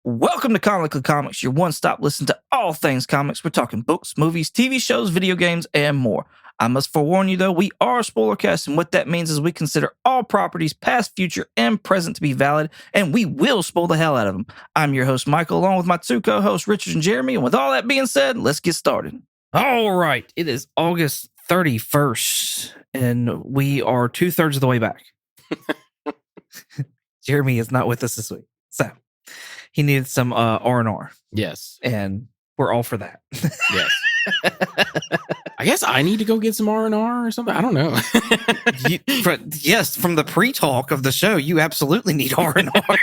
Welcome to Comically Comics, your one-stop listen to all things comics. We're talking books, movies, TV shows, video games, and more. I must forewarn you, though, we are a spoilercast, and what that means is we consider all properties, past, future, and present, to be valid, and we will spoil the hell out of them. I'm your host, Michael, along with my two co-hosts, Richard and Jeremy, and with all that being said, let's get started. All right, it is August 31st, and we are 2/3 of the way back. Jeremy is not with us this week, so he needed some R&R. Yes. And we're all for that. Yes. I guess I need to go get some R&R or something. I don't know. Yes, from the pre-talk of the show, you absolutely need R&R.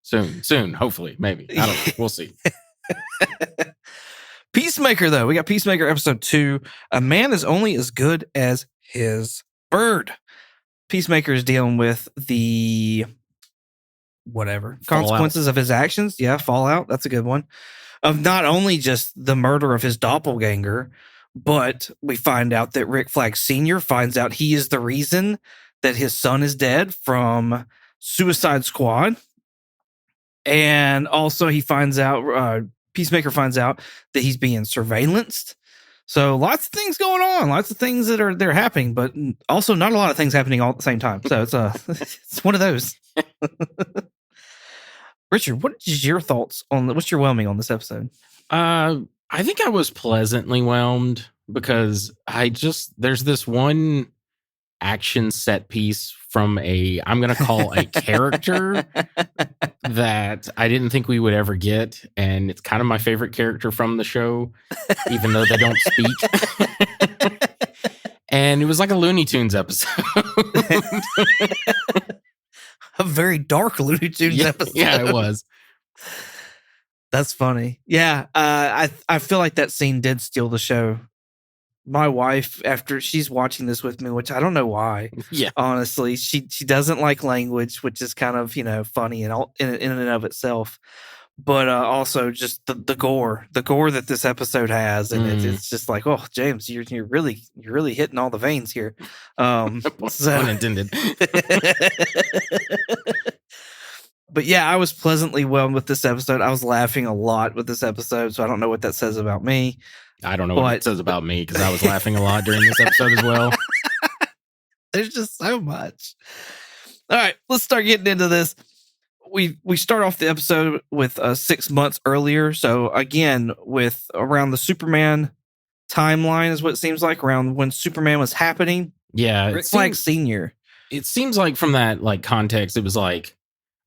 Soon, hopefully, maybe. I don't know. We'll see. Peacemaker, though. We got Peacemaker episode 2. A man is only as good as his bird. Peacemaker is dealing with the consequences of his actions. Yeah, fallout. That's a good one. Of not only just the murder of his doppelganger, but we find out that Rick Flag Sr. finds out he is the reason that his son is dead from Suicide Squad. And also he finds out, Peacemaker finds out that he's being surveillanced. So lots of things going on, lots of things they're happening, but also not a lot of things happening all at the same time. So it's it's one of those. Richard, what is your thoughts what's your whelming on this episode? I think I was pleasantly whelmed because there's this one action set piece from I'm going to call a character that I didn't think we would ever get. And it's kind of my favorite character from the show, even though they don't speak. And it was like a Looney Tunes episode. A very dark Looney Tunes episode. Yeah, it was. That's funny. Yeah, I feel like that scene did steal the show. My wife, after she's watching this with me, which I don't know why. Yeah, honestly, she doesn't like language, which is kind of funny in and of itself. But also just the gore that this episode has, and it's just like, oh, James, you're really hitting all the veins here. Pun intended. But yeah, I was pleasantly whelmed with this episode. I was laughing a lot with this episode, so I don't know what that says about me. I don't know what it says about me because I was laughing a lot during this episode as well. There's just so much. All right, let's start getting into this. We start off the episode with 6 months earlier. So again, with around the Superman timeline is what it seems like, around when Superman was happening. Yeah, Rick Flag Sr. It seems like from that context, it was I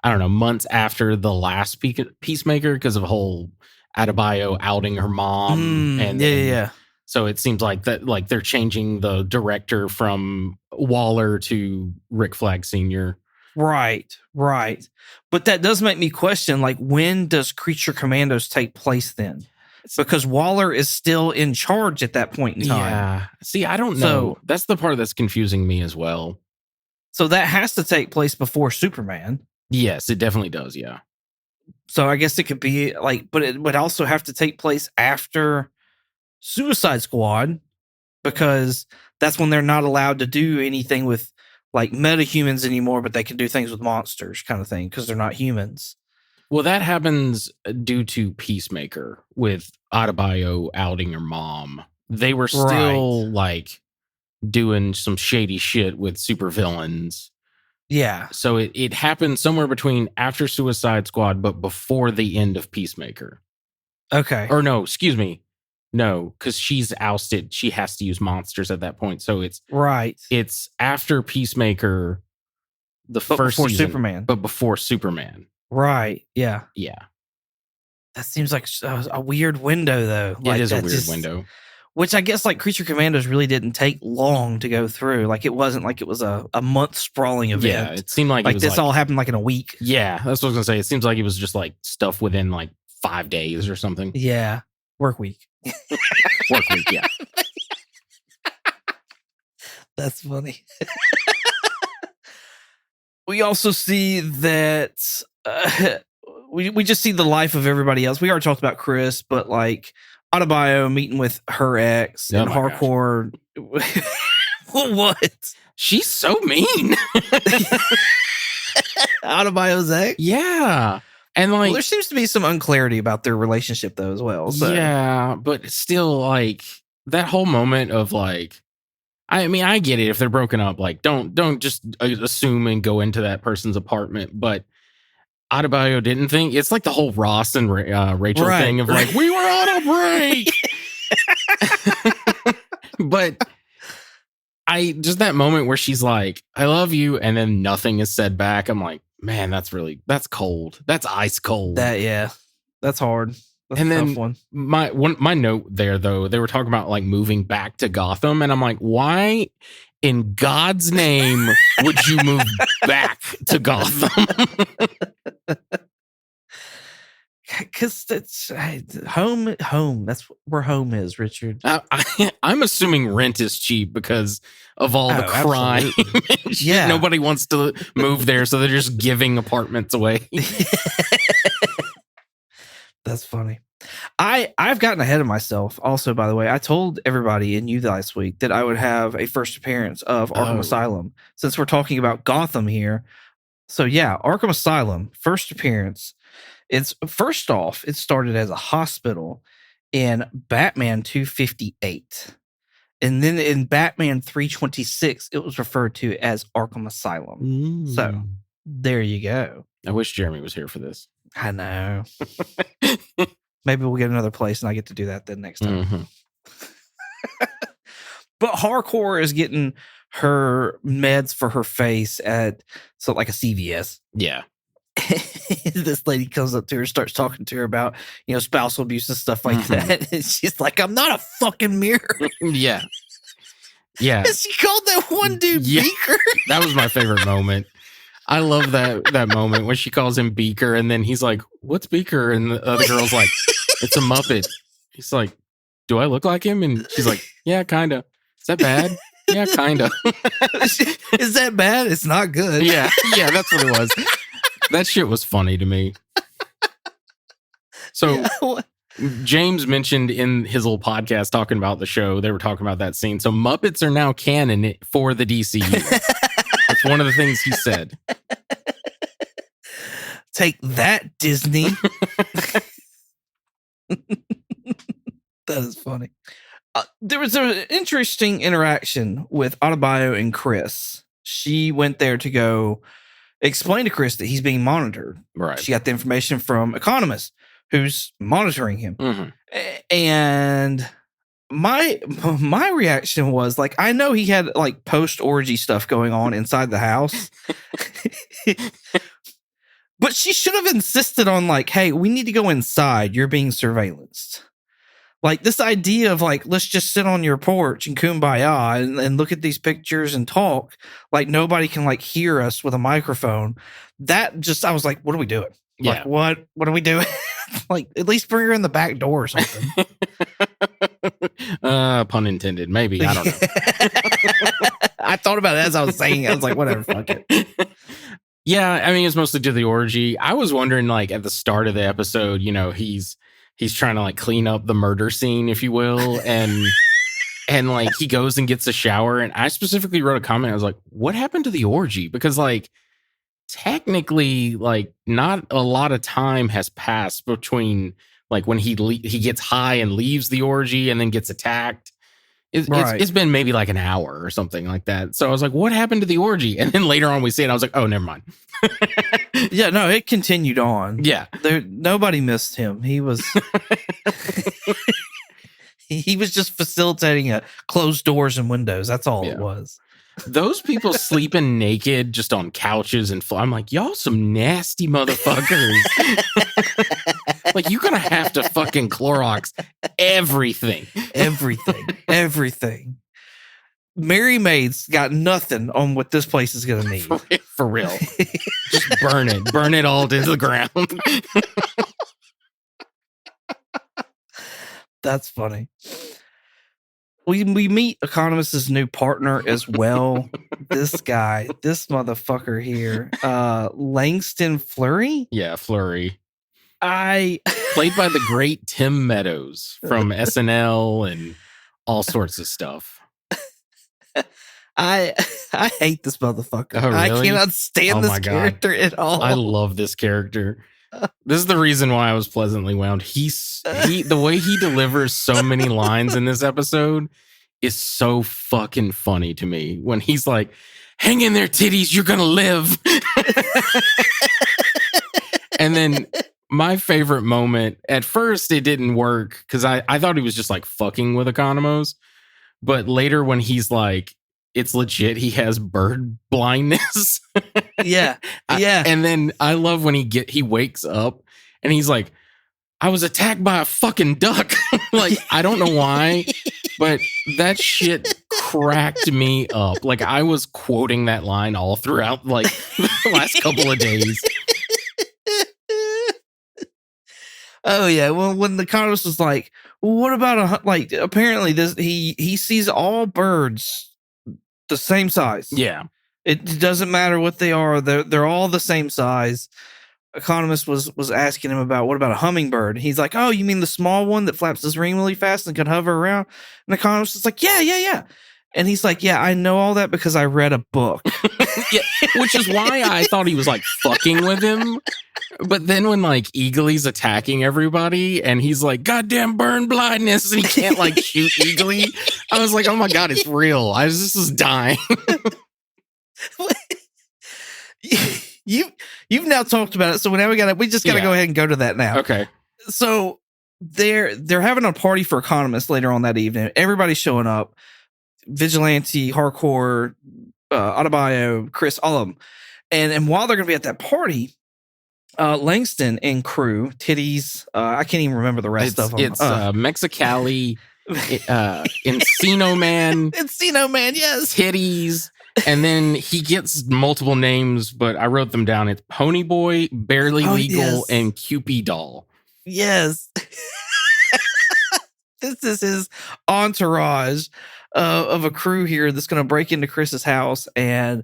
don't know, months after the last Peacemaker because of a whole Adebayo outing her mom. Yeah. So it seems like that, they're changing the director from Waller to Rick Flag Sr. Right. But that does make me question, when does Creature Commandos take place then? Because Waller is still in charge at that point in time. Yeah. See, I don't know. That's the part that's confusing me as well. So that has to take place before Superman. Yes, it definitely does. Yeah. So I guess it could be but it would also have to take place after Suicide Squad, because that's when they're not allowed to do anything with metahumans anymore, but they can do things with monsters kind of thing because they're not humans. Well, that happens due to Peacemaker with Adebayo outing her mom. They were still doing some shady shit with supervillains. Yeah. So it happened somewhere between after Suicide Squad, but before the end of Peacemaker. Okay. Or no, excuse me. No, because she's ousted. She has to use monsters at that point. So it's right. It's after Peacemaker, first before season, Superman. but before Superman. Right. Yeah. Yeah. That seems like a weird window, though. It is a weird window. Which I guess Creature Commandos really didn't take long to go through. It wasn't like it was a month sprawling event. Yeah, it seemed like it was this all happened in a week. Yeah, that's what I was gonna say. It seems like it was just stuff within 5 days or something. Yeah, work week. Work week, yeah. That's funny. We also see that we just see the life of everybody else. We already talked about Chris, but Adebayo meeting with her ex and Hardcore. What? She's so mean. Adebayo's ex? Yeah. And like, Well, there seems to be some unclarity about their relationship though as well. So yeah, but still, like that whole moment of like, I mean, I get it if they're broken up. Like, don't just assume and go into that person's apartment. But Adebayo didn't think it's like the whole Ross and Rachel thing of like, we were on a break. But I just that moment where she's like, I love you, and then nothing is said back. I'm like, man, that's cold. That's ice cold. That's hard. That's And a then tough one. My note there though, they were talking about like moving back to Gotham, and I'm like, why in God's name would you move back to Gotham? Because it's home. That's where home is, Richard. I'm assuming rent is cheap because of all the crime. Yeah, nobody wants to move there, so they're just giving apartments away. That's funny. I've gotten ahead of myself. Also, by the way, I told everybody and you last week that I would have a first appearance of Arkham Asylum since we're talking about Gotham here. So yeah, Arkham Asylum first appearance. It's first off, it started as a hospital in Batman 258. And then in Batman 326, it was referred to as Arkham Asylum. So there you go. I wish Jeremy was here for this. I know. Maybe we'll get another place and I get to do that then next time. Mm-hmm. But Hardcore is getting her meds for her face at like a CVS. Yeah. This lady comes up to her, starts talking to her about, spousal abuse and stuff like that. And she's like, I'm not a fucking mirror. Yeah. Yeah. And she called that one dude Beaker. That was my favorite moment. I love that moment when she calls him Beaker and then he's like, what's Beaker? And the other girl's like, it's a Muppet. He's like, do I look like him? And she's like, yeah, kind of. Is that bad? Yeah, kind of. Is that bad? It's not good. Yeah, that's what it was. That shit was funny to me. So James mentioned in his little podcast talking about the show, they were talking about that scene. So Muppets are now canon for the DCU. That's one of the things he said. Take that, Disney. That is funny. There was an interesting interaction with Adebayo and Chris. She went there to go explain to Chris that he's being monitored. Right. She got the information from Economist, who's monitoring him. Mm-hmm. And my reaction was like, I know he had like post-orgy stuff going on inside the house. But she should have insisted on like, hey, we need to go inside. You're being surveillanced. Like this idea of like, let's just sit on your porch and kumbaya and look at these pictures and talk like nobody can like hear us with a microphone. That just, I was like, what are we doing? Yeah. Like, what are we doing? Like, at least bring her in the back door or something. Pun intended. Maybe. I don't know. I thought about it as I was saying it. I was like, whatever, fuck it. Yeah, I mean, it's mostly to the orgy. I was wondering, like, at the start of the episode, he's trying to like clean up the murder scene, if you will, and like he goes and gets a shower. And I specifically wrote a comment. I was like, what happened to the orgy? Because like technically, like not a lot of time has passed between like when he gets high and leaves the orgy and then gets attacked. It's been maybe like an hour or something like that. So I was like, what happened to the orgy? And then later on we see it. I was like, oh, never mind. Yeah, no, it continued on. Yeah. Nobody missed him. He was he was just facilitating closed doors and windows. That's all it was. Those people sleeping naked just on couches and I'm like, y'all some nasty motherfuckers. Like, you're gonna have to fucking Clorox everything. Everything. Mary Maid's got nothing on what this place is gonna need. For real. Just burn it all to the ground. That's funny. We meet Economist's new partner as well. This motherfucker here, Langston Fleury. Yeah, Fleury. Played by the great Tim Meadows from SNL and all sorts of stuff. I I hate this motherfucker. Oh, I really? cannot stand Oh this my God. character at all. I love this character. This is the reason why I was pleasantly wound. The way he delivers so many lines in this episode is so fucking funny to me. When he's like, "Hang in there, titties, you're gonna live." And then my favorite moment, at first it didn't work because I thought he was just like fucking with Economos. But later when he's like, it's legit, he has bird blindness. Yeah. Yeah. And then I love when he wakes up and he's like, I was attacked by a fucking duck. Like, I don't know why, but that shit cracked me up. Like, I was quoting that line all throughout like the last couple of days. Oh yeah. Well, when the economist was like, well, "What about like?" Apparently, he sees all birds the same size. Yeah. It doesn't matter what they are; they're all the same size. Economist was asking him about, what about a hummingbird? He's like, "Oh, you mean the small one that flaps his wing really fast and can hover around?" And the economist is like, "Yeah." And he's like, "Yeah, I know all that because I read a book." Yeah, which is why I thought he was like fucking with him. But then when like Eagly's attacking everybody and he's like, "Goddamn burn blindness," and he can't like shoot Eagly, I was like, oh my God, it's real. This is dying. You've now talked about it, so now we just gotta go ahead and go to that now. Okay. So they're having a party for economists later on that evening. Everybody's showing up. Vigilante, Hardcore, Autobio, Chris, all of them. And while they're gonna be at that party, Langston and crew, Titties, I can't even remember the rest of them. It's Mexicali, Encino Man. Encino Man, yes. Titties. And then he gets multiple names, but I wrote them down. It's Pony Boy, Barely Legal, yes. and Cupid Doll. Yes. This is his entourage of a crew here that's going to break into Chris's house and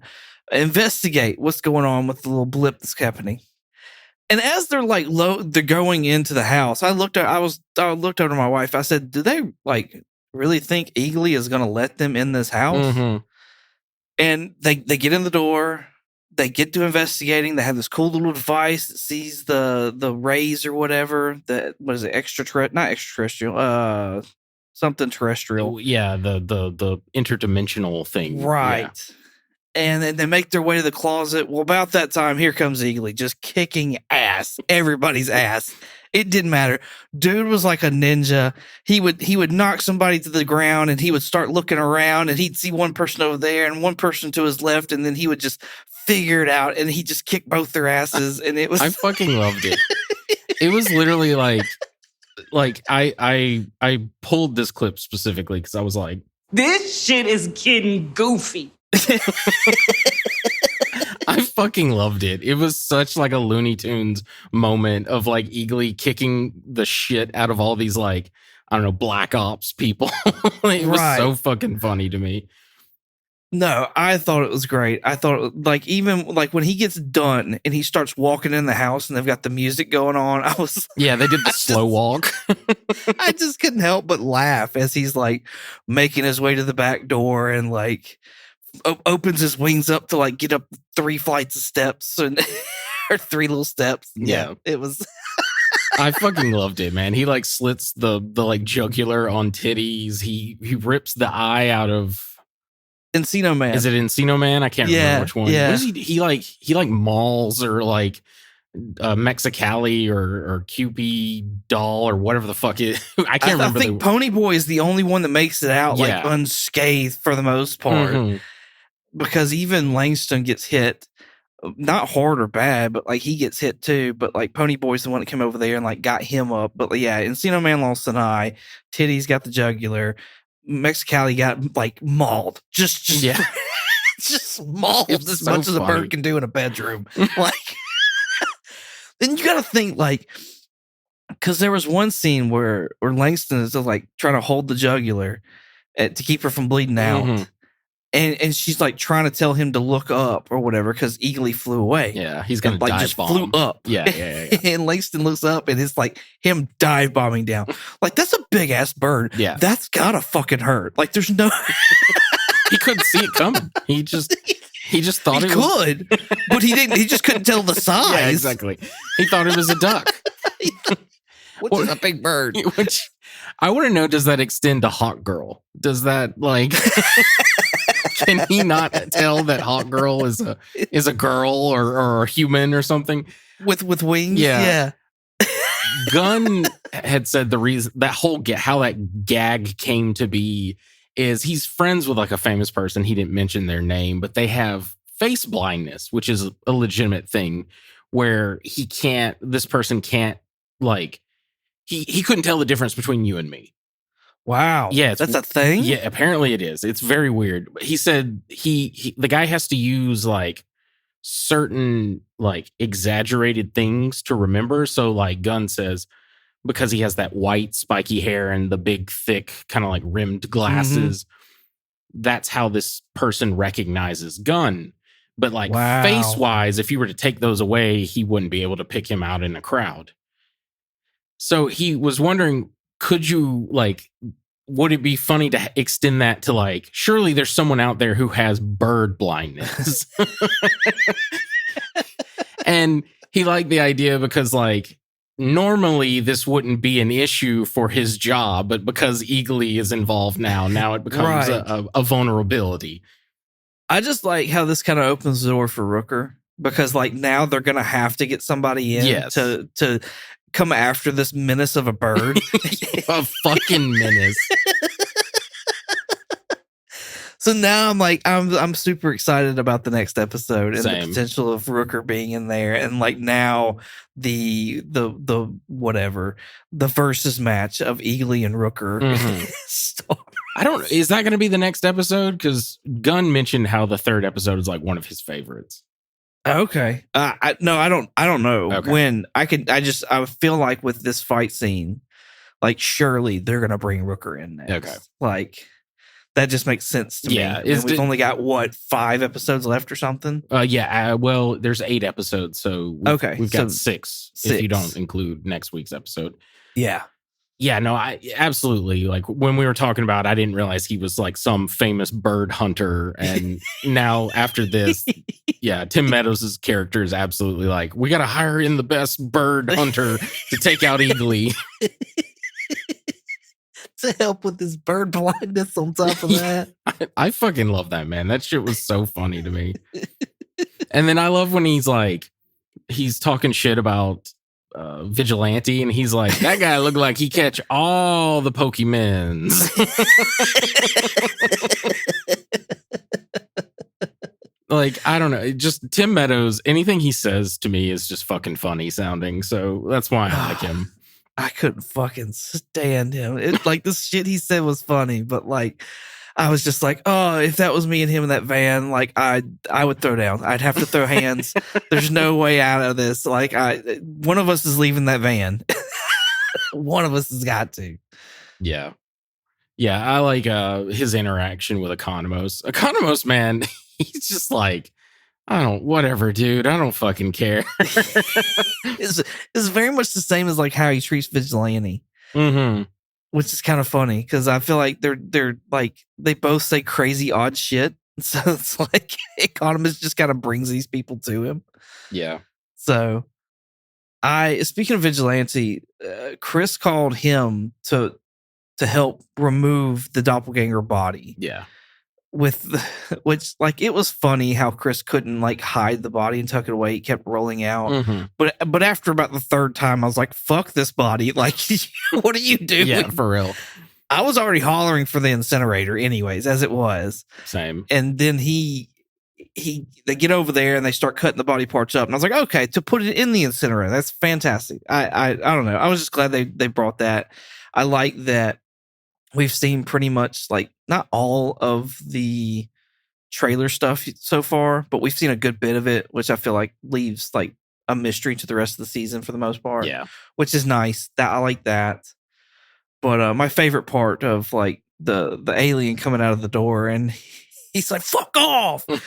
investigate what's going on with the little blip that's happening. And as they're like they're going into the house, I looked over to my wife. I said, "Do they like really think Eagly is going to let them in this house?" Mm-hmm. And they get in the door. They get to investigating. They have this cool little device that sees the rays or whatever. What is it? Not extraterrestrial. Something terrestrial. Yeah, the interdimensional thing. Right. Yeah. And then they make their way to the closet. Well, about that time, here comes Eagly, just kicking ass, everybody's ass. It didn't matter. Dude was like a ninja. He would knock somebody to the ground, and he would start looking around, and he'd see one person over there and one person to his left, and then he would just figure it out, and he just kicked both their asses, and it was. I fucking loved it. It was literally like I pulled this clip specifically because I was like, this shit is getting goofy. I fucking loved it. It was such like a Looney Tunes moment of like Eagly kicking the shit out of all these like, I don't know, black ops people. It was so fucking funny to me. No, I thought it was great. I thought like even like when he gets done and he starts walking in the house and they've got the music going on, I was yeah, they did the slow walk. I just couldn't help but laugh as he's like making his way to the back door and like opens his wings up to like get up 3 flights of steps and or 3 little steps. Yeah, it was. I fucking loved it, man. He like slits the like jugular on Titties. He rips the eye out of Encino Man. Is it Encino Man? I can't remember which one. Yeah. What is he like mauls or like Mexicali or Cupid Doll or whatever the fuck it. I can't remember. I think Pony Boy is the only one that makes it out like unscathed for the most part. Mm-hmm. Because even Langston gets hit, not hard or bad, but like he gets hit too. But like Pony Boy's the one that came over there and like got him up. But yeah, Encino Man lost an eye. Titties got the jugular. Mexicali got like mauled. Just just mauled as much as a bird can do in a bedroom. Like, then you got to think like, because there was one scene where Langston is just like trying to hold the jugular to keep her from bleeding out. Mm-hmm. And she's like trying to tell him to look up or whatever because Eagly flew away. Yeah, he's gonna like dive just bomb. Flew up. Yeah. And Langston looks up and it's like him dive bombing down. Like that's a big ass bird. Yeah, that's gotta fucking hurt. Like there's no. He couldn't see it coming. He just thought He it was. could, but he didn't. He just couldn't tell the size. Yeah, exactly. He thought it was a duck. Which is a big bird. Which I want to know, does that extend to Hawk Girl? Does that like can he not tell that Hawk Girl is a girl or a human or something? With wings? Yeah. Yeah. Gunn had said the reason that whole how that gag came to be is he's friends with like a famous person. He didn't mention their name, but they have face blindness, which is a legitimate thing where this person can't like, he couldn't tell the difference between you and me. Wow. Yeah, that's a thing? Yeah, apparently it is. It's very weird. He said the guy has to use like certain like exaggerated things to remember. So like Gunn says, because he has that white spiky hair and the big thick kind of like rimmed glasses, that's how this person recognizes Gunn. But like face wise, if you were to take those away, he wouldn't be able to pick him out in a crowd. So he was wondering, could you like, would it be funny to extend that to like, surely there's someone out there who has bird blindness. And he liked the idea because like, normally this wouldn't be an issue for his job, but because Eagly is involved now it becomes a vulnerability. I just like how this kind of opens the door for Rooker, because like now they're going to have to get somebody in to come after this menace of a bird. A fucking menace. So now I'm like, I'm super excited about the next episode and Same. the potential of Rooker being in there. And like now the whatever, the versus match of Eagly and Rooker. I don't, is that going to be the next episode? Because Gunn mentioned how the third episode is like one of his favorites. Okay. I don't know when I feel like with this fight scene, like surely they're going to bring Rooker in next. Okay. Like that just makes sense to me. And we've only got 5 episodes left or something. Well, there's 8 episodes, so we've got 6 if you don't include next week's episode. Yeah. Yeah, no, I absolutely, like when we were talking about, I didn't realize he was like some famous bird hunter, and now after this, Tim Meadows' character is absolutely like, we got to hire in the best bird hunter to take out Eagly. To help with this bird blindness on top of that. I fucking love that, man. That shit was so funny to me. And then I love when he's talking shit about Vigilante, and he's like, that guy looked like he catch all the Pokemons. Like, I don't know. Just Tim Meadows, anything he says to me is just fucking funny sounding. So that's why I like him. I couldn't fucking stand him. It like this shit he said was funny, but like I was just like, oh, if that was me and him in that van, like I would throw down. I'd have to throw hands. There's no way out of this. Like one of us is leaving that van. One of us has got to. Yeah. Yeah, I like his interaction with Economos. Economos, man, he's just like, whatever, dude. I don't fucking care. It's very much the same as like how he treats Vigilante. Mm-hmm. Which is kind of funny because I feel like they're like they both say crazy odd shit. So it's like Economist just kind of brings these people to him. Yeah. So speaking of Vigilante, Chris called him to help remove the doppelganger body. Yeah. Which like it was funny how Chris couldn't like hide the body and tuck it away. He kept rolling out. Mm-hmm. But after about the third time, I was like, fuck this body. Like, what are you doing? Yeah, for real. I was already hollering for the incinerator anyways, as it was. Same. And then they get over there and they start cutting the body parts up. And I was like, okay, to put it in the incinerator. That's fantastic. I don't know. I was just glad they brought that. I like that we've seen pretty much like not all of the trailer stuff so far, but we've seen a good bit of it, which I feel like leaves like a mystery to the rest of the season for the most part. Yeah. Which is nice. That I like that. But my favorite part of like the alien coming out of the door and he's like, fuck off. And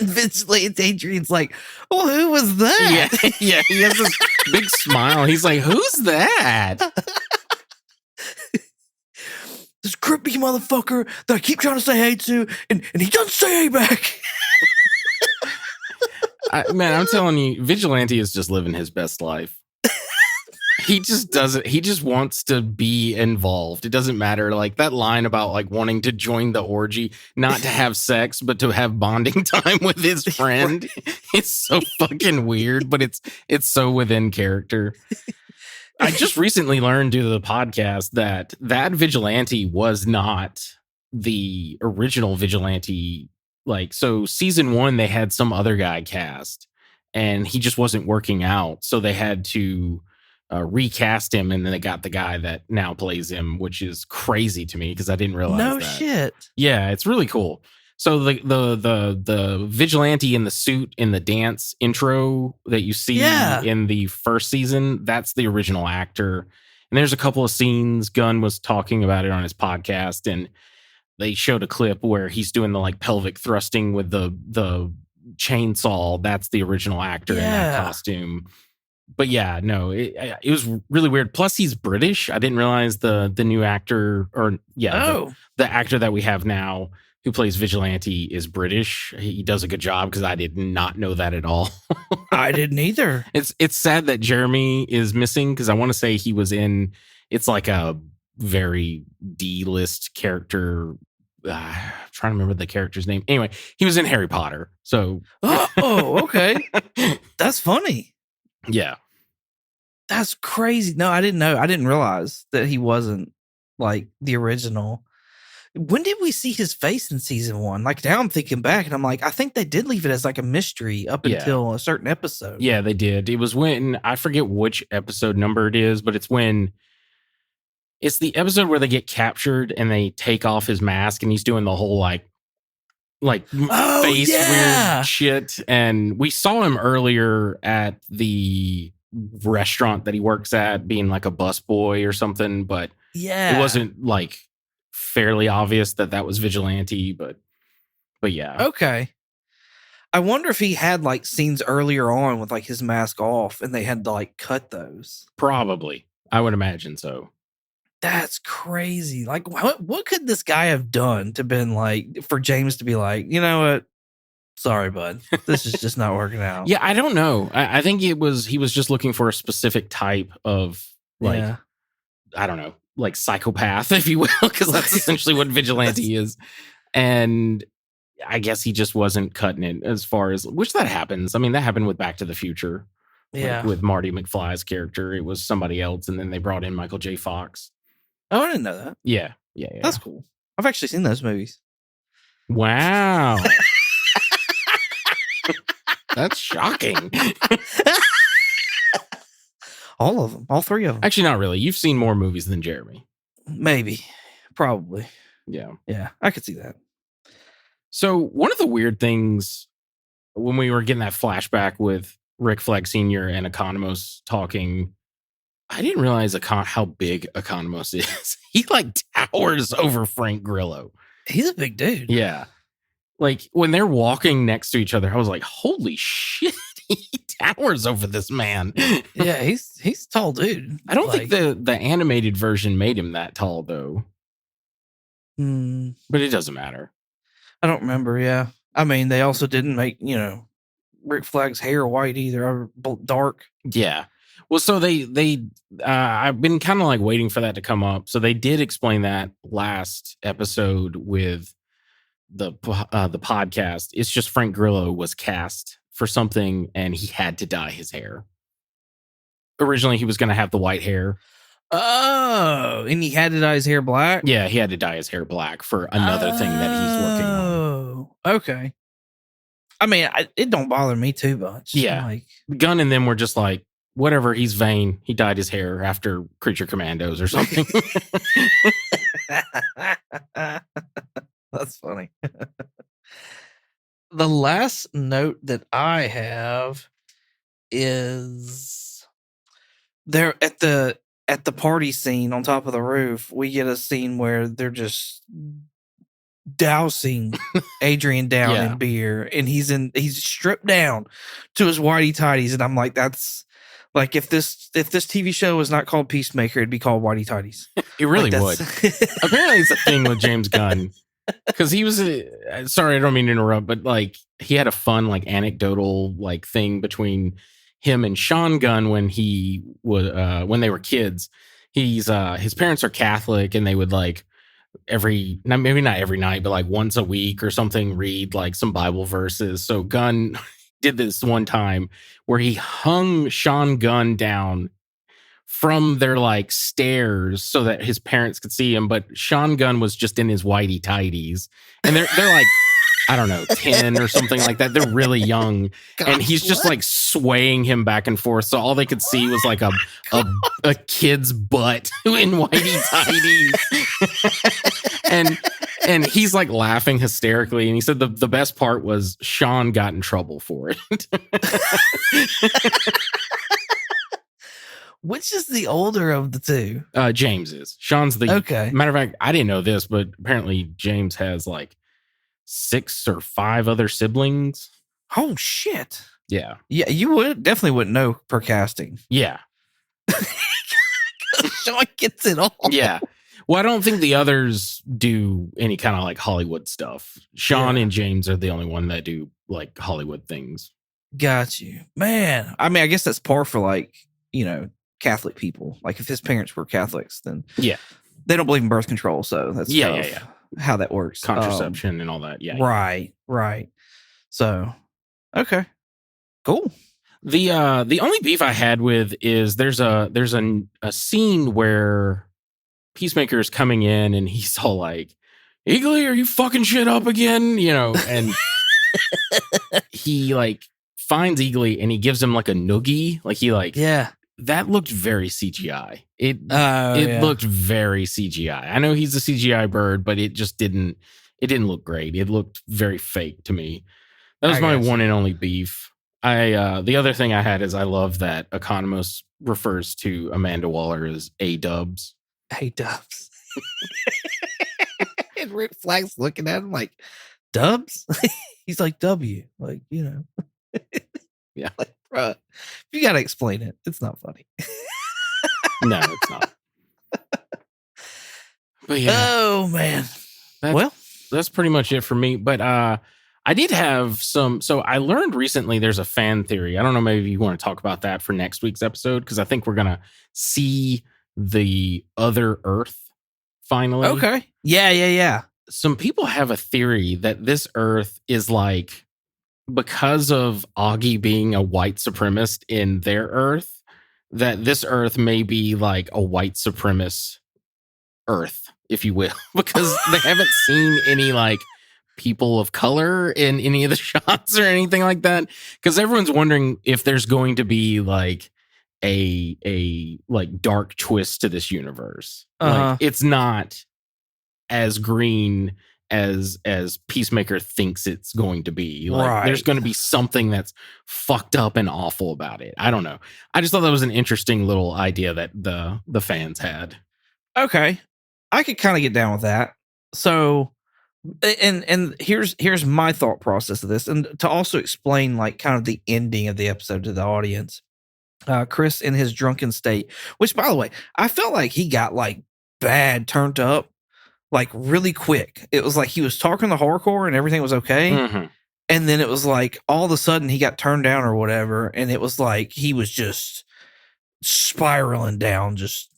Vigilante Adrian's like, well, who was that? Yeah. He has this big smile. He's like, who's that? this creepy motherfucker that I keep trying to say hey to, and he doesn't say hey back. Man, I'm telling you, Vigilante is just living his best life. He just doesn't. He just wants to be involved. It doesn't matter. Like that line about like wanting to join the orgy, not to have sex, but to have bonding time with his friend. It's so fucking weird, but it's so within character. I just recently learned due to the podcast that Vigilante was not the original Vigilante. Like, so season 1, they had some other guy cast and he just wasn't working out. So they had to recast him, and then they got the guy that now plays him, which is crazy to me because I didn't realize No that. shit. Yeah, it's really cool. So the Vigilante in the suit in the dance intro that you see in the first season, that's the original actor. And there's a couple of scenes. Gunn was talking about it on his podcast, and they showed a clip where he's doing the like pelvic thrusting with the chainsaw. That's the original actor in that costume. But yeah, no, it was really weird. Plus, he's British. I didn't realize the new actor, the actor that we have now who plays Vigilante is British. He does a good job because I did not know that at all. I didn't either. It's sad that Jeremy is missing because I want to say he was in. It's like a very D-list character. I'm trying to remember the character's name. Anyway, he was in Harry Potter. So, okay, that's funny. Yeah. That's crazy. No, I didn't know. I didn't realize that he wasn't like the original. When did we see his face in season 1? Like now I'm thinking back and I'm like, I think they did leave it as like a mystery up until a certain episode. Yeah, they did. It was when, I forget which episode number it is, but it's the episode where they get captured and they take off his mask and he's doing the whole like face weird shit. And we saw him earlier at the restaurant that he works at being like a busboy or something, but it wasn't like fairly obvious that was Vigilante, but yeah. Okay. I wonder if he had like scenes earlier on with like his mask off and they had to like cut those. Probably. I would imagine so. That's crazy. Like, what could this guy have done to been like for James to be like, you know what? Sorry, bud. This is just not working out. Yeah, I don't know. I think he was just looking for a specific type of like, I don't know, like psychopath, if you will, because that's essentially what Vigilante is. And I guess he just wasn't cutting it as far as, which that happens. I mean, that happened with Back to the Future. Yeah. Like with Marty McFly's character. It was somebody else, and then they brought in Michael J. Fox. Oh, I didn't know that. Yeah. That's cool. I've actually seen those movies. Wow. That's shocking. All of them. All 3 of them. Actually, not really. You've seen more movies than Jeremy. Maybe. Probably. Yeah. Yeah, I could see that. So one of the weird things when we were getting that flashback with Rick Flag Sr. and Economos talking, I didn't realize how big Economos is. He like towers over Frank Grillo. He's a big dude. Yeah. Like when they're walking next to each other, I was like, holy shit, he towers over this man. Yeah, he's tall dude. I don't think the animated version made him that tall though. But it doesn't matter. I don't remember, yeah. I mean, they also didn't make, Rick Flag's hair white either, or dark. Yeah. Well, so they I've been kind of like waiting for that to come up. So they did explain that last episode with the podcast. It's just Frank Grillo was cast for something and he had to dye his hair. Originally, he was going to have the white hair. Oh, and he had to dye his hair black? Yeah, he had to dye his hair black for another thing that he's working on. Oh, okay. I mean, it don't bother me too much. Yeah. Like, Gunn and them were just like, whatever, he's vain. He dyed his hair after Creature Commandos or something. That's funny. The last note that I have is there at the party scene on top of the roof. We get a scene where they're just dousing Adrian down in beer, and he's stripped down to his whitey tighties, and I'm like, that's Like if this TV show was not called Peacemaker, it'd be called Whitey Tidies. It really Like, would. Apparently, it's a thing with James Gunn because he was. Sorry, I don't mean to interrupt, but like he had a fun like anecdotal like thing between him and Sean Gunn when he was when they were kids. He's his parents are Catholic, and they would like maybe not every night, but like once a week or something, read like some Bible verses. So Gunn did this one time where he hung Sean Gunn down from their like stairs so that his parents could see him, but Sean Gunn was just in his whitey tidies, and they're like I don't know 10 or something like that. They're really young, and he's just like swaying him back and forth. So all they could see was like a kid's butt in whitey tidies, and he's like laughing hysterically. And he said the best part was Sean got in trouble for it. Which is the older of the two? James is. Sean's the Okay. Matter of fact, I didn't know this, but apparently James has like 6 or 5 other siblings. Oh shit. Yeah. Yeah, you definitely wouldn't know per casting. Yeah. Sean gets it all. Yeah. Well, I don't think the others do any kind of like Hollywood stuff. Sean and James are the only one that do like Hollywood things. Got you. Man. I mean, I guess that's par for like, Catholic people. Like if his parents were Catholics, then yeah, they don't believe in birth control. So that's how that works. Contraception and all that. Yeah. Right. So, okay, cool. The only beef I had with is there's a scene where Peacemaker is coming in and he's all like, "Eagly, are you fucking shit up again?" And he like finds Eagly and he gives him like a noogie. Like he like that looked very CGI. It looked very CGI. I know he's a CGI bird, but it just didn't look great. It looked very fake to me. That was my one and only beef. The other thing I had is I love that Economos refers to Amanda Waller as A-dubs. A-dubs. And Rick Flag's looking at him like, dubs? He's like, W. Like, Yeah. Like, bruh, you got to explain it. It's not funny. No, it's not. But yeah. Oh, man. That's pretty much it for me. But I did have some. So I learned recently there's a fan theory. I don't know, maybe you want to talk about that for next week's episode, because I think we're going to see the other Earth finally. Okay. Yeah. Some people have a theory that this Earth is like, because of Augie being a white supremacist in their Earth, that this Earth may be like a white supremacist Earth, if you will, because they haven't seen any like people of color in any of the shots or anything like that. Because everyone's wondering if there's going to be like a like dark twist to this universe. Like it's not as green as Peacemaker thinks it's going to be. Like there's going to be something that's fucked up and awful about it. I don't know. I just thought that was an interesting little idea that the fans had. Okay. I could kind of get down with that. So, and here's my thought process of this, and to also explain like kind of the ending of the episode to the audience. Chris in his drunken state, which by the way, I felt like he got like bad turned up like really quick. It was like he was talking the hardcore and everything was okay. Mm-hmm. And then it was like all of a sudden he got turned down or whatever. And it was like he was just spiraling down, just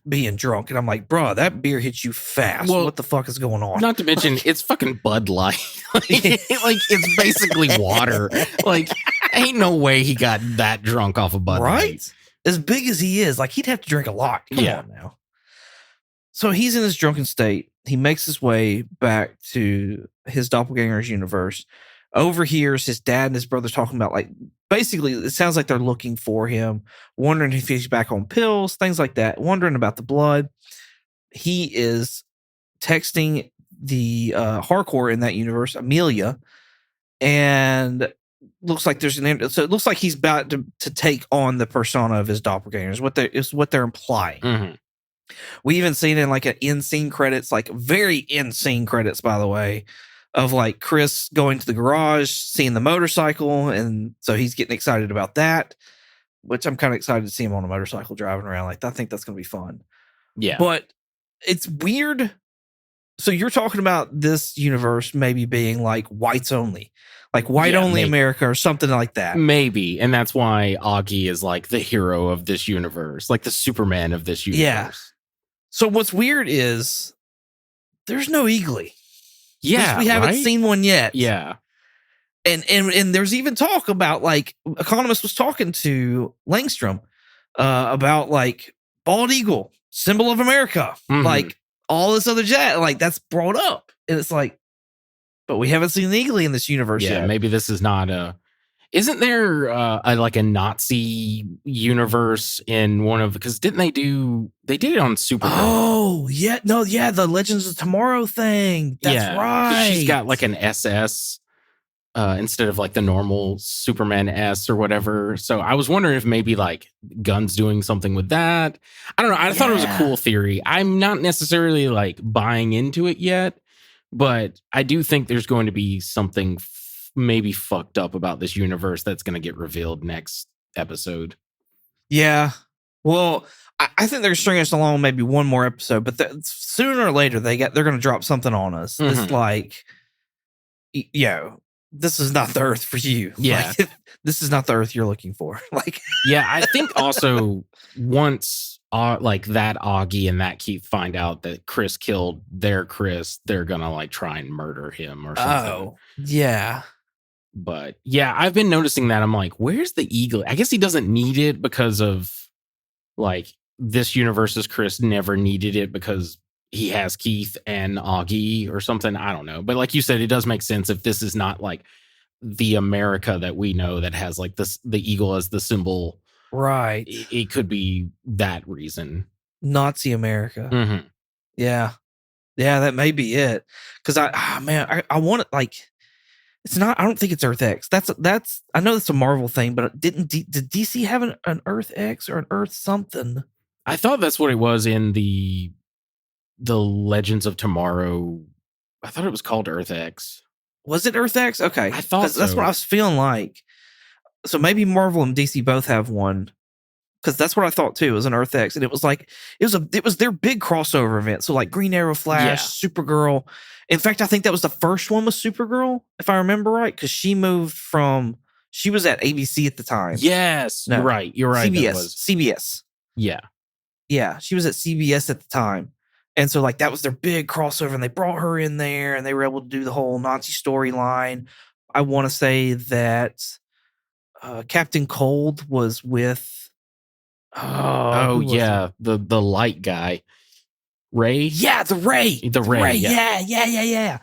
being drunk. And I'm like, bro, that beer hits you fast. Well, what the fuck is going on? Not to mention, it's fucking Bud Light. like it's basically water. Like, ain't no way he got that drunk off of Bud Light. As big as he is, like he'd have to drink a lot. Come on now. So he's in this drunken state. He makes his way back to his doppelganger's universe. Overhears his dad and his brother talking about, like, basically, it sounds like they're looking for him, wondering if he's back on pills, things like that, wondering about the blood. He is texting the hardcore in that universe, Amelia, and looks like there's so it looks like he's about to take on the persona of his doppelgangers. What they're implying. Mm-hmm. We even seen in like an end scene credits, like very end scene credits, by the way, of like Chris going to the garage, seeing the motorcycle. And so he's getting excited about that. which I'm kind of excited to see him on a motorcycle driving around. Like, I think that's going to be fun. Yeah. But it's weird. So you're talking about this universe maybe being like whites only, like white only America or something like that. Maybe. And that's why Augie is like the hero of this universe, like the Superman of this universe. Yeah. So what's weird is there's no Eagly. Yeah. We haven't seen one yet. Yeah. And there's even talk about, like, Economist was talking to Langstrom about, like, bald eagle, symbol of America, like all this other jet, like that's brought up, and it's like, but we haven't seen the Eagly in this universe yet. Maybe this is not a. Isn't there like a Nazi universe in one of, because didn't they do? They did it on Supergirl. Oh yeah, no, yeah, the Legends of Tomorrow thing. That's right. She's got like an SS. Instead of like the normal Superman S or whatever. So I was wondering if maybe like Gunn's doing something with that. I don't know. I thought it was a cool theory. I'm not necessarily like buying into it yet, but I do think there's going to be something maybe fucked up about this universe that's going to get revealed next episode. Yeah. Well, I think they're stringing us along maybe one more episode, but sooner or later they're going to drop something on us. It's like, this is not the Earth for you. Yeah. Like, this is not the Earth you're looking for. Like, yeah, I think also once like that Augie and that Keith find out that Chris killed their Chris, they're gonna like try and murder him or something. Oh, yeah. But yeah, I've been noticing that. I'm like, where's the Eagle? I guess he doesn't need it because of like this universe's Chris never needed it because he has Keith and Augie or something. I don't know. But like you said, it does make sense if this is not like the America that we know that has like this, the eagle as the symbol. Right. It could be that reason. Nazi America. Mm-hmm. Yeah. Yeah, that may be it. Because I want it like, it's not, I don't think it's Earth X. That's I know that's a Marvel thing, but did DC have an Earth X or an Earth something? I thought that's what it was in the Legends of Tomorrow. I thought it was called Earth X. Was it Earth X? Okay. I thought so. That's what I was feeling like. So maybe Marvel and DC both have one. Because that's what I thought too. It was an Earth X. And it was like, it was their big crossover event. So like Green Arrow, Flash, Supergirl. In fact, I think that was the first one with Supergirl, if I remember right. Because she was at ABC at the time. Yes. No, you're right. CBS. Yeah. Yeah. She was at CBS at the time. And so, like, that was their big crossover, and they brought her in there, and they were able to do the whole Nazi storyline. I want to say that Captain Cold was with. Oh yeah, the light guy, Ray. Yeah, the Ray. Yeah.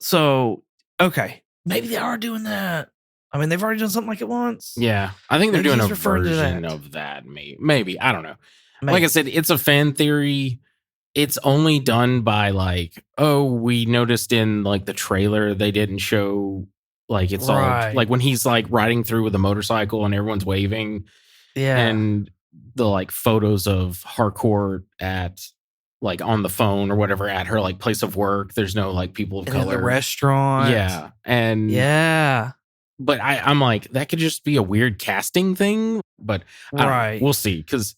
So okay, maybe they are doing that. I mean, they've already done something like it once. Yeah, I think they're doing a version of that. Maybe I don't know. Maybe. Like I said, it's a fan theory. It's only done by like, we noticed in like the trailer they didn't show like it's all like when he's like riding through with a motorcycle and everyone's waving. Yeah. And the like photos of Harcourt at like on the phone or whatever at her like place of work. There's no like people of color. The restaurant. Yeah. And but I'm like, that could just be a weird casting thing. But we'll see. Because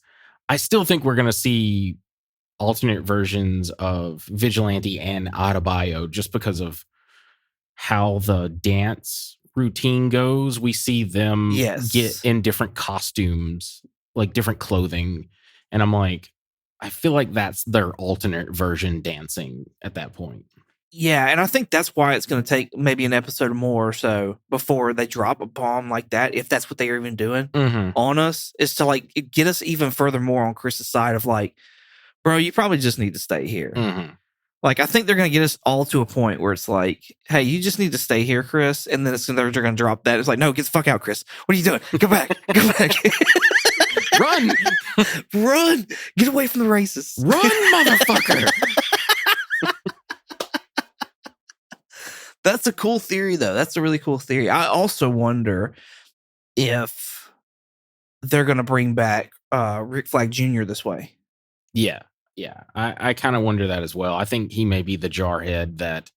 I still think we're gonna see alternate versions of Vigilante and Adebayo just because of how the dance routine goes. We see them get in different costumes, like different clothing. And I'm like, I feel like that's their alternate version dancing at that point. Yeah, and I think that's why it's going to take maybe an episode or more or so before they drop a bomb like that, if that's what they're even doing on us, is to like get us even further more on Chris's side of like, bro, you probably just need to stay here. Like, I think they're going to get us all to a point where it's like, hey, you just need to stay here, Chris. And then they're going to drop that. It's like, no, get the fuck out, Chris. What are you doing? Go back. Go back. Run. Run. Get away from the racists. Run, motherfucker. That's a cool theory, though. That's a really cool theory. I also wonder if they're going to bring back Rick Flag Jr. this way. Yeah. I kind of wonder that as well. I think he may be the jarhead that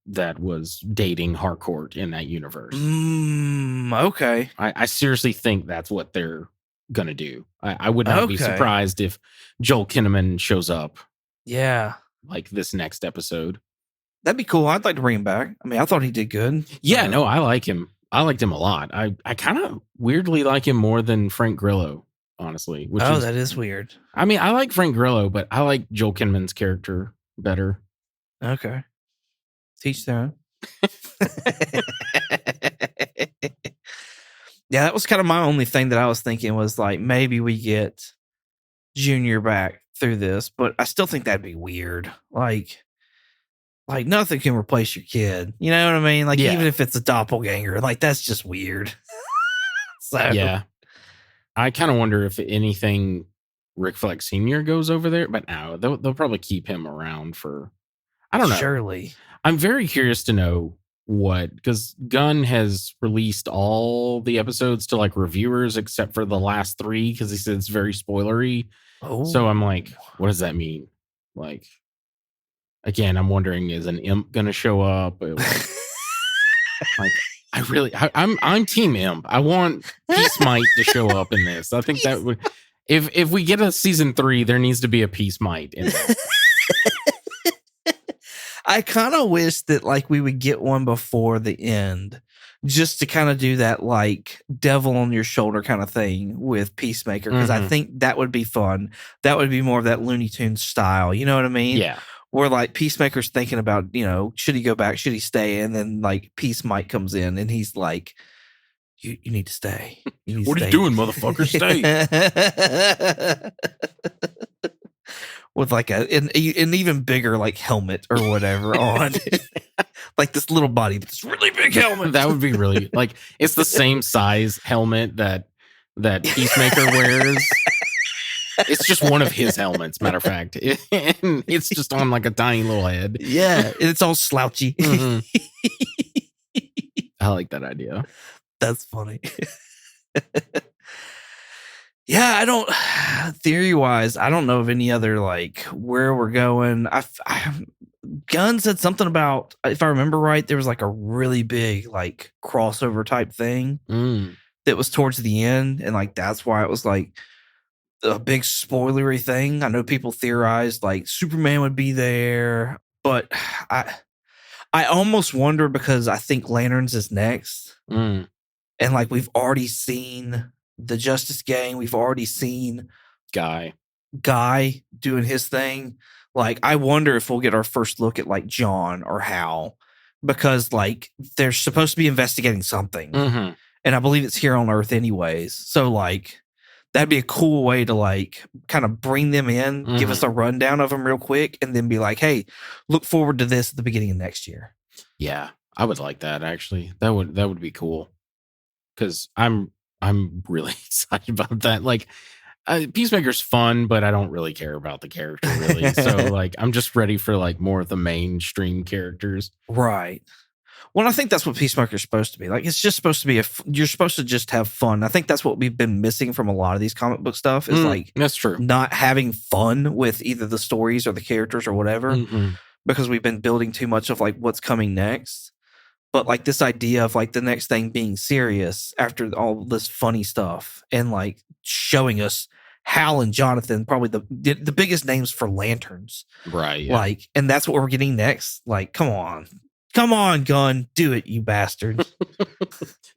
that was dating Harcourt in that universe. Okay. I seriously think that's what they're gonna do. I would not be Okay. surprised if Joel Kinnaman shows up Yeah. like this next episode. That'd be cool. I'd like to bring him back. I mean, I thought he did good. Yeah, no, I like him. I liked him a lot. I kind of weirdly like him more than Frank Grillo, honestly. That is weird. I mean, I like Frank Grillo, but I like Joel Kinnaman's character better. Okay. Teach their own. Yeah, that was kind of my only thing that I was thinking was like maybe we get Junior back through this, but I still think that'd be weird. Like nothing can replace your kid. You know what I mean? Like Yeah. even if it's a doppelganger, like that's just weird. So Yeah. I kind of wonder if anything Rick Flex Sr. goes over there, but no, they'll probably keep him around for, I don't know. Surely. I'm very curious to know because Gunn has released all the episodes to like reviewers except for the last 3 because he said it's very spoilery. Oh. So I'm like, what does that mean? Like, again, I'm wondering, is an imp gonna show up? Like, I'm Team Imp. I want Peace Might to show up in this. I think that would, if we get a season 3, there needs to be a Peace Might in there. I kind of wish that like we would get one before the end just to kind of do that like devil on your shoulder kind of thing with Peacemaker because I think that would be fun. That would be more of that Looney Tunes style. You know what I mean? Yeah. Where like Peacemaker's thinking about, should he go back? Should he stay? And then like Peace Mike comes in and he's like, you need to stay. What are you doing, motherfucker? Stay. With like an even bigger like helmet or whatever on. Like this little body, but this really big helmet. That would be really like it's the same size helmet that Peacemaker wears. It's just one of his helmets, matter of fact. And it's just on like a tiny little head. Yeah, it's all slouchy. I like that idea. That's funny. Yeah, I don't. Theory-wise, I don't know of any other like where we're going. Gunn said something about, if I remember right, there was like a really big like crossover type thing that was towards the end, and like that's why it was like a big spoilery thing. I know people theorized like Superman would be there, but I almost wonder because I think Lanterns is next, and like we've already seen the Justice Gang, we've already seen Guy doing his thing. Like I wonder if we'll get our first look at like John or Hal, because like they're supposed to be investigating something, and I believe it's here on Earth anyways. So like that'd be a cool way to like kind of bring them in, give us a rundown of them real quick, and then be like, hey, look forward to this at the beginning of next year. Yeah, I would like that actually. That would be cool. Because I'm really excited about that. Like Peacemaker's fun, but I don't really care about the character really. So like I'm just ready for like more of the mainstream characters. Right. Well, I think that's what Peacemaker's supposed to be. Like, it's just supposed to be you're supposed to just have fun. I think that's what we've been missing from a lot of these comic book stuff is like, that's true. Not having fun with either the stories or the characters or whatever, because we've been building too much of like what's coming next. But like this idea of like the next thing being serious after all this funny stuff and like showing us Hal and Jonathan, probably the biggest names for Lanterns. Right. Yeah. Like, and that's what we're getting next. Like, come on, Gunn, do it, you bastard.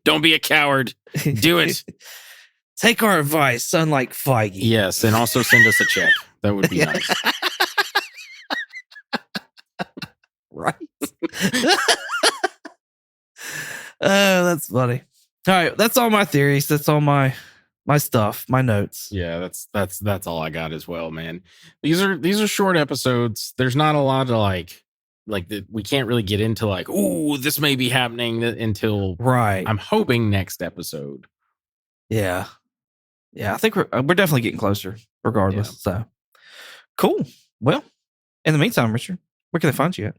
Don't be a coward. Do it. Take our advice, unlike Feige. Yes. And also send us a check. That would be nice. Right. Oh, that's funny. All right, that's all my theories. That's all my stuff, my notes. Yeah, that's all I got as well, man. These are short episodes. There's not a lot to like we can't really get into like, oh, this may be happening until right. I'm hoping next episode. Yeah, I think we're definitely getting closer, regardless. Yeah. So cool. Well, in the meantime, Richard, where can they find you at?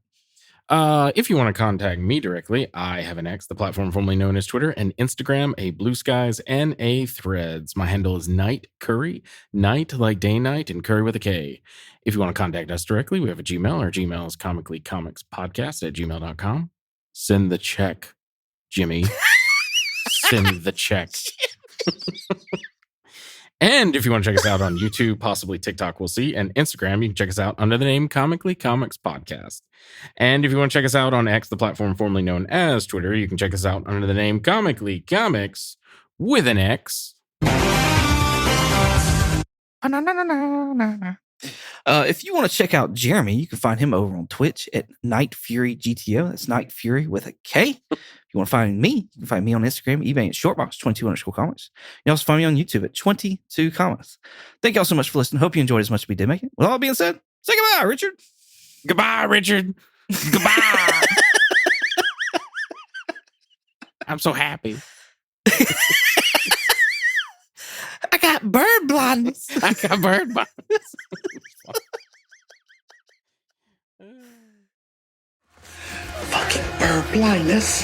If you want to contact me directly, I have an X, the platform formerly known as Twitter, and Instagram, a Blue Skies, and a Threads. My handle is Night Curry, night like day night, and curry with a K. If you want to contact us directly, we have a Gmail. Our Gmail is comicallycomicspodcast@gmail.com. Send the check, Jimmy. Send the check. And if you want to check us out on YouTube, possibly TikTok, we'll see, and Instagram, you can check us out under the name Comically Comics Podcast. And if you want to check us out on X, the platform formerly known as Twitter, you can check us out under the name Comically Comics with an X. If you want to check out Jeremy, you can find him over on Twitch at Night Fury GTO. That's Night Fury with a K. If you want to find me, you can find me on Instagram, eBay, at Shortbox22_comics. You also find me on YouTube at 22 Comics. Thank y'all so much for listening. Hope you enjoyed as much as we did make it. With all that being said, say goodbye, Richard. Goodbye, Richard. Goodbye. I'm so happy. I got bird blindness. I got bird blindness. Fucking bird blindness.